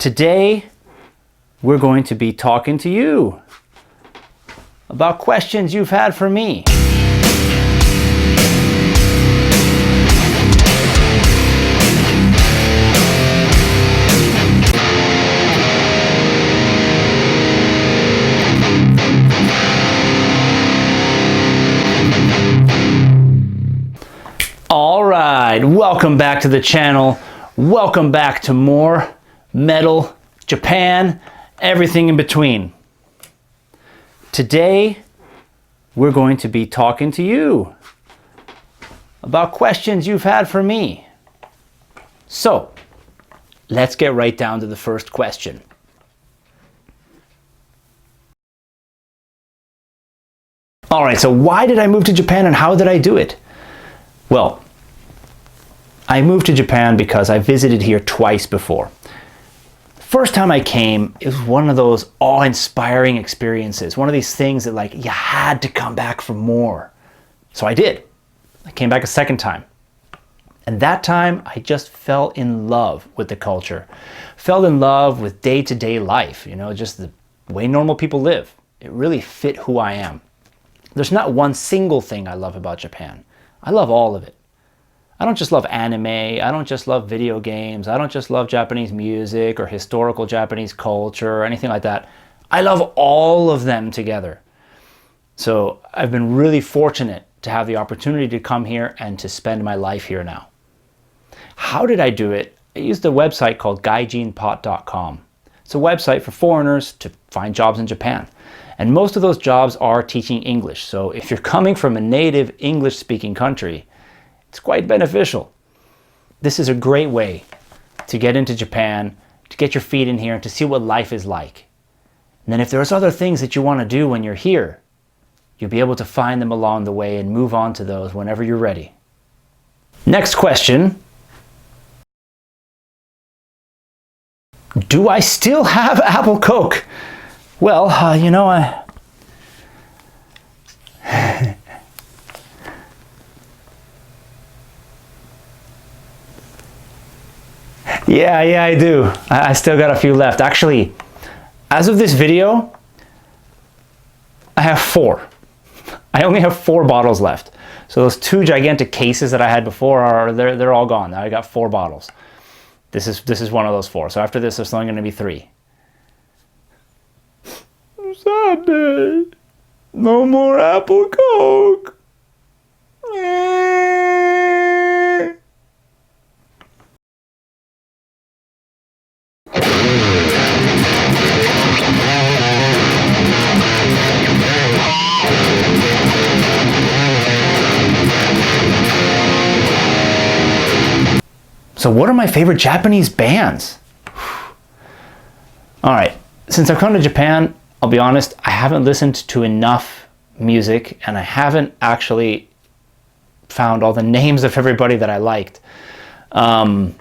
Today, we're going to be talking to you about questions you've had for me. All right, welcome back to the channel. Welcome back to more metal, Japan, everything in between. Today, we're going to be talking to you about questions you've had for me. So, let's get right down to the first question. All right, so why did I move to Japan and how did I do it? Well, I moved to Japan because I visited here twice before. First time I came, it was one of those awe-inspiring experiences. One of these things that like, you had to come back for more. So I did. I came back a second time. And that time, I just fell in love with the culture. Fell in love with day-to-day life, you know, just the way normal people live. It really fit who I am. There's not one single thing I love about Japan. I love all of it. I don't just love anime, I don't just love video games, I don't just love Japanese music or historical Japanese culture or anything like that. I love all of them together. So I've been really fortunate to have the opportunity to come here and to spend my life here now. How did I do it? I used a website called gaijin.com. It's a website for foreigners to find jobs in Japan. And most of those jobs are teaching English. So if you're coming from a native English-speaking country, it's quite beneficial. This is a great way to get into Japan, to get your feet in here and to see what life is like. And then if there's other things that you want to do when you're here, you'll be able to find them along the way and move on to those whenever you're ready. Next question. Do I still have Apple Coke? Well, you know, Yeah, I do. I still got a few left. Actually, as of this video, I have 4. I only have 4 bottles left. So those 2 gigantic cases that I had before they're all gone. Now I got 4 bottles. This is one of those 4. So after this, there's only going to be 3. Sad day. No more Apple Coke. So what are my favorite Japanese bands? All right, since I've come to Japan, I'll be honest, I haven't listened to enough music and I haven't actually found all the names of everybody that I liked. When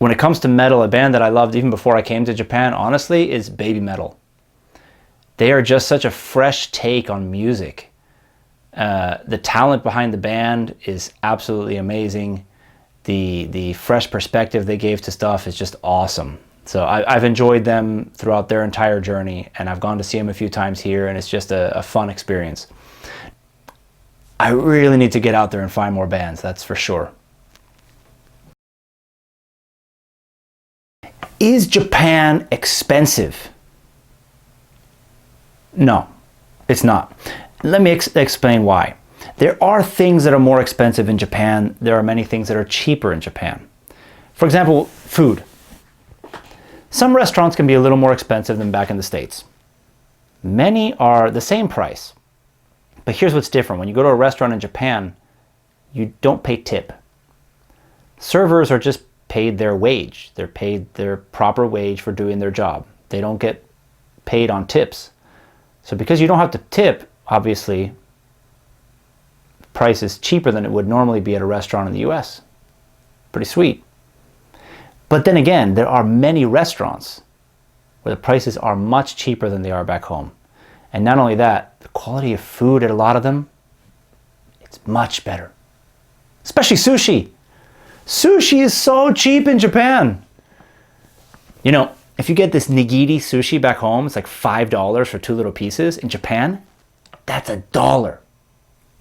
it comes to metal, a band that I loved even before I came to Japan, honestly, is Baby Metal. They are just such a fresh take on music. The talent behind the band is absolutely amazing. The fresh perspective they gave to stuff is just awesome. So I've enjoyed them throughout their entire journey, and I've gone to see them a few times here, and it's just a fun experience. I really need to get out there and find more bands, that's for sure. Is Japan expensive? No, it's not. Let me explain why. There are things that are more expensive in Japan. There are many things that are cheaper in Japan. For example, food. Some restaurants can be a little more expensive than back in the States. Many are the same price. But here's what's different. When you go to a restaurant in Japan, you don't pay tip. Servers are just paid their wage. They're paid their proper wage for doing their job. They don't get paid on tips. So because you don't have to tip, obviously, price is cheaper than it would normally be at a restaurant in the US. Pretty sweet. But then again, there are many restaurants where the prices are much cheaper than they are back home. And not only that, the quality of food at a lot of them, it's much better. Especially sushi. Sushi is so cheap in Japan. You know, if you get this nigiri sushi back home, it's like $5 for 2 little pieces. In Japan, that's $1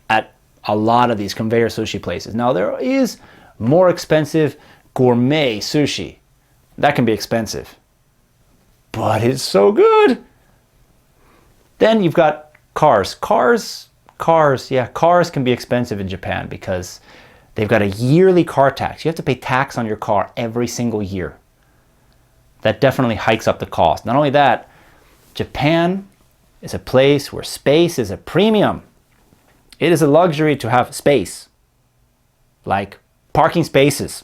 at a lot of these conveyor sushi places. Now, there is more expensive gourmet sushi. That can be expensive, but it's so good. Then you've got cars. Cars can be expensive in Japan because they've got a yearly car tax. You have to pay tax on your car every single year. That definitely hikes up the cost. Not only that, Japan is a place where space is a premium. It is a luxury to have space, like parking spaces.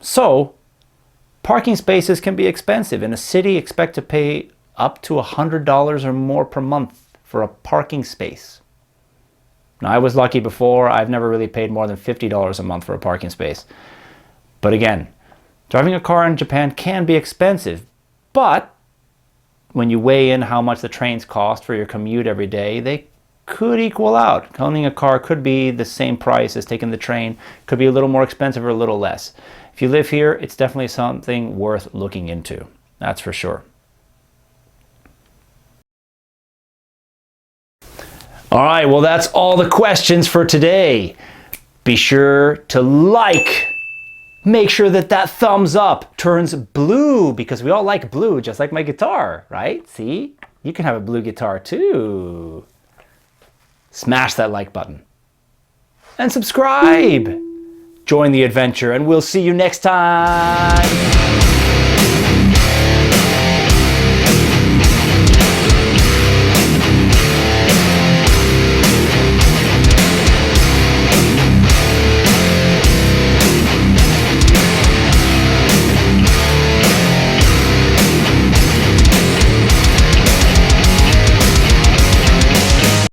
So, parking spaces can be expensive. In a city, expect to pay up to $100 or more per month for a parking space. Now, I was lucky before. I've never really paid more than $50 a month for a parking space. But again, driving a car in Japan can be expensive, but when you weigh in how much the trains cost for your commute every day, they could equal out. Owning a car could be the same price as taking the train, could be a little more expensive or a little less. If you live here, it's definitely something worth looking into. That's for sure. All right, well, that's all the questions for today. Be sure to like. Make sure that that thumbs up turns blue, because we all like blue, just like my guitar, right? See? You can have a blue guitar too. Smash that like button. And subscribe. Join the adventure, and we'll see you next time.